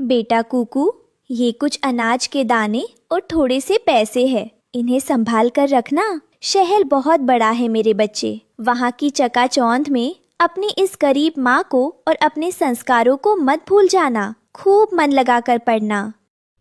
बेटा कुकू, ये कुछ अनाज के दाने और थोड़े से पैसे हैं। इन्हें संभाल कर रखना। शहर बहुत बड़ा है मेरे बच्चे। वहाँ की चकाचौंध में अपनी इस गरीब माँ को और अपने संस्कारों को मत भूल जाना। खूब मन लगा कर पढ़ना।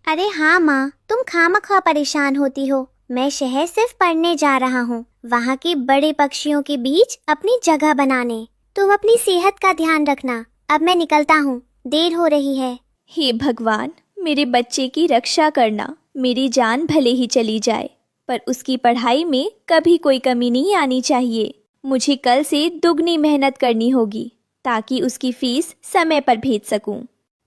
अरे हाँ माँ, तुम खामखा परेशान होती हो। मैं शहर सिर्फ पढ़ने जा रहा हूँ, वहाँ के बड़े पक्षियों के बीच अपनी जगह बनाने। तुम अपनी सेहत का ध्यान रखना। अब मैं निकलता हूँ, देर हो रही है। हे भगवान, मेरे बच्चे की रक्षा करना। मेरी जान भले ही चली जाए, पर उसकी पढ़ाई में कभी कोई कमी नहीं आनी चाहिए। मुझे कल से दुगनी मेहनत करनी होगी ताकि उसकी फीस समय पर भेज सकूं।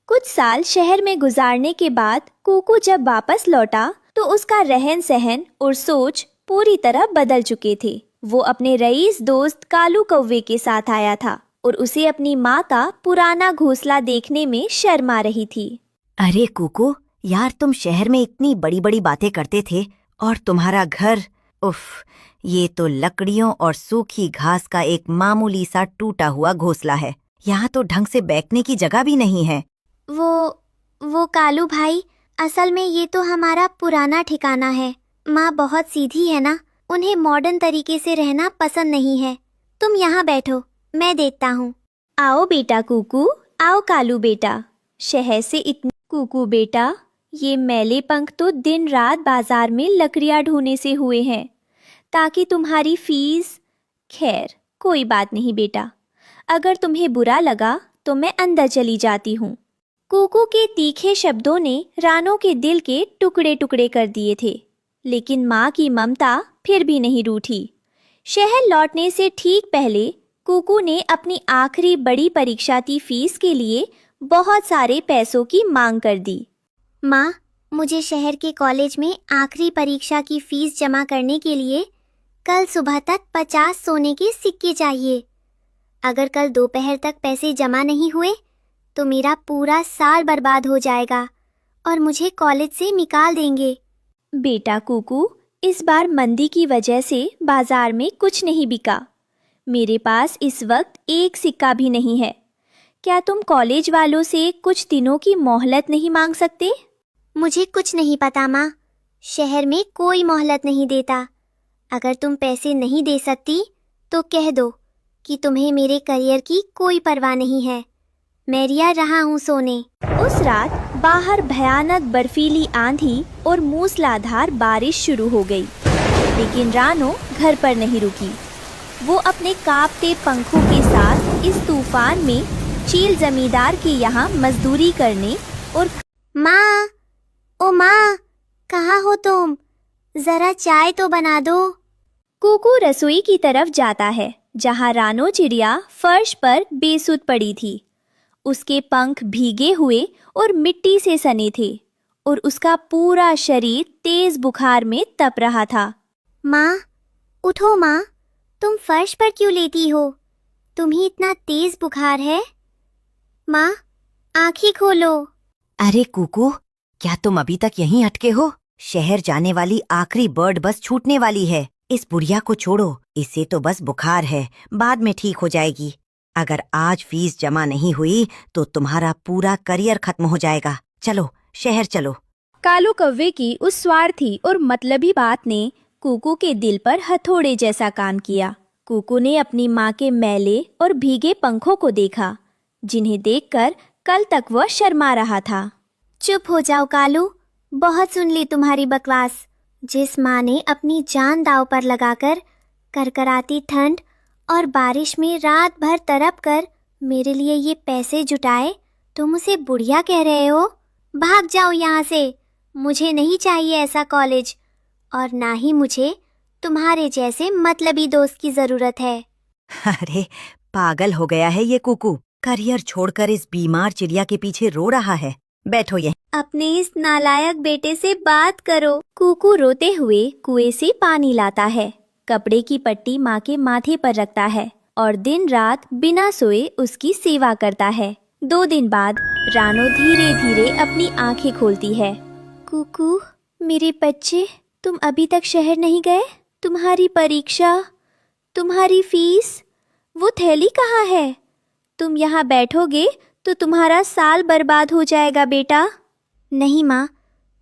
कुछ साल शहर में गुजारने के बाद कुकू जब वापस लौटा तो उसका रहन सहन और सोच पूरी तरह बदल चुके थे। वो अपने रईस दोस्त कालू कौवे के साथ आया था और उसे अपनी माँ का पुराना घोंसला देखने में शर्म आ रही थी। अरे कुकू यार, तुम शहर में इतनी बड़ी बड़ी बातें करते थे और तुम्हारा घर, उफ, ये तो लकड़ियों और सूखी घास का एक मामूली सा टूटा हुआ घोंसला है। यहाँ तो ढंग से बैठने की जगह भी नहीं है। वो कालू भाई, असल में ये तो हमारा पुराना ठिकाना है। माँ बहुत सीधी है ना, उन्हें मॉडर्न तरीके से रहना पसंद नहीं है। तुम यहाँ बैठो, मैं देखता हूँ। आओ बेटा कुकू, आओ कालू बेटा। शहर से इतनी कुकू बेटा, ये मैले पंख तो दिन रात बाजार में लकड़ियाँ ढूंढने से हुए हैं ताकि तुम्हारी फीस। खैर कोई बात नहीं बेटा, अगर तुम्हें बुरा लगा तो मैं अंदर चली जाती हूँ। कुकू के तीखे शब्दों ने रानो के दिल के टुकड़े टुकड़े कर दिए थे, लेकिन माँ की ममता फिर भी नहीं रूठी। शहर लौटने से ठीक पहले कुकू ने अपनी आखिरी बड़ी परीक्षा की फीस के लिए बहुत सारे पैसों की मांग कर दी। माँ, मुझे शहर के कॉलेज में आखिरी परीक्षा की फीस जमा करने के लिए कल सुबह तक 50 सोने के सिक्के चाहिए। अगर कल दोपहर तक पैसे जमा नहीं हुए तो मेरा पूरा साल बर्बाद हो जाएगा और मुझे कॉलेज से निकाल देंगे। बेटा कुकू, इस बार मंदी की वजह से बाजार में कुछ नहीं बिका। मेरे पास इस वक्त एक सिक्का भी नहीं है। क्या तुम कॉलेज वालों से कुछ दिनों की मोहलत नहीं मांग सकते? मुझे कुछ नहीं पता माँ, शहर में कोई मोहलत नहीं देता। अगर तुम पैसे नहीं दे सकती तो कह दो कि तुम्हें मेरे करियर की कोई परवाह नहीं है। मैं रिया रहा हूँ सोने। उस रात बाहर भयानक बर्फीली आंधी और मूसलाधार बारिश शुरू हो गई, लेकिन रानो घर पर नहीं रुकी। वो अपने कांपते पंखों के साथ इस तूफान में चील जमींदार के यहाँ मजदूरी करने और माँ, ओ माँ, कहाँ हो तुम? जरा चाय तो बना दो। कुकू रसोई की तरफ जाता है जहाँ रानो चिड़िया फर्श पर बेसुध पड़ी थी। उसके पंख भीगे हुए और मिट्टी से सने थे और उसका पूरा शरीर तेज बुखार में तप रहा था। माँ, उठो माँ, तुम फर्श पर क्यों लेटी हो? तुम्हें इतना तेज बुखार है? माँ, आंखें खोलो। अरे कुकू, क्या तुम अभी तक यहीं अटके हो? शहर जाने वाली आखिरी बर्ड बस छूटने वाली है। इस बुढ़िया को छोड़ो, इसे तो बस बुखार है, बाद में ठीक हो जाएगी। अगर आज फीस जमा नहीं हुई तो तुम्हारा पूरा करियर खत्म हो जाएगा। चलो शहर चलो। कालू कौवे की उस स्वार्थी और मतलबी बात ने कुकू के दिल पर हथौड़े जैसा काम किया। कुकू ने अपनी माँ के मैले और भीगे पंखों को देखा, जिन्हें देखकर कल तक वह शर्मा रहा था। चुप हो जाओ कालू, बहुत सुन ली तुम्हारी बकवास। जिस माँ ने अपनी जान दांव पर लगाकर करकराती ठंड और बारिश में रात भर तड़प कर मेरे लिए ये पैसे जुटाए, तुम उसे बुढ़िया कह रहे हो? भाग जाओ यहाँ से। मुझे नहीं चाहिए ऐसा कॉलेज, और ना ही मुझे तुम्हारे जैसे मतलबी दोस्त की जरूरत है। अरे पागल हो गया है ये कुकू, करियर छोड़कर इस बीमार चिड़िया के पीछे रो रहा है। बैठो ये। अपने इस नालायक बेटे से बात करो। कुकू रोते हुए कुएं से पानी लाता है, कपड़े की पट्टी माँ के माथे पर रखता है और दिन रात बिना सोए उसकी सेवा करता है। 2 दिन बाद रानो धीरे धीरे अपनी आंखें खोलती है। कुकू, मेरे बच्चे, तुम अभी तक शहर नहीं गए? तुम्हारी परीक्षा, तुम्हारी फीस, वो थैली कहाँ है? तुम यहाँ बैठोगे तो तुम्हारा साल बर्बाद हो जाएगा बेटा। नहीं माँ,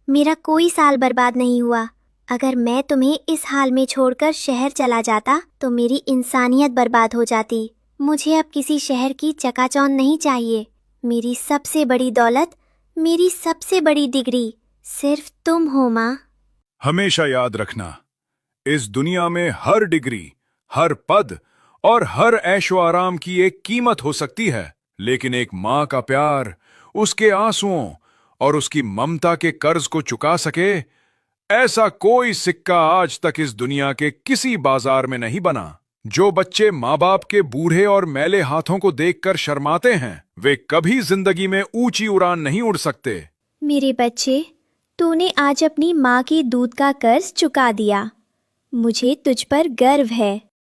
मेरा कोई साल बर्बाद नहीं हुआ। अगर मैं तुम्हें इस हाल में छोड़कर शहर चला जाता तो मेरी इंसानियत बर्बाद हो जाती। मुझे अब किसी शहर की चकाचौंध नहीं चाहिए। मेरी सबसे बड़ी दौलत, मेरी सबसे बड़ी डिग्री सिर्फ तुम हो माँ। हमेशा याद रखना, इस दुनिया में हर डिग्री, हर पद और हर ऐशो आराम की एक कीमत हो सकती है, लेकिन एक माँ का प्यार, उसके आंसुओं और उसकी ममता के कर्ज को चुका सके, ऐसा कोई सिक्का आज तक इस दुनिया के किसी बाजार में नहीं बना। जो बच्चे माँ बाप के बूढ़े और मैले हाथों को देखकर शर्माते हैं, वे कभी जिंदगी में ऊंची उड़ान नहीं उड़ सकते। मेरे बच्चे, तूने आज अपनी माँ के दूध का कर्ज चुका दिया। मुझे तुझ पर गर्व है।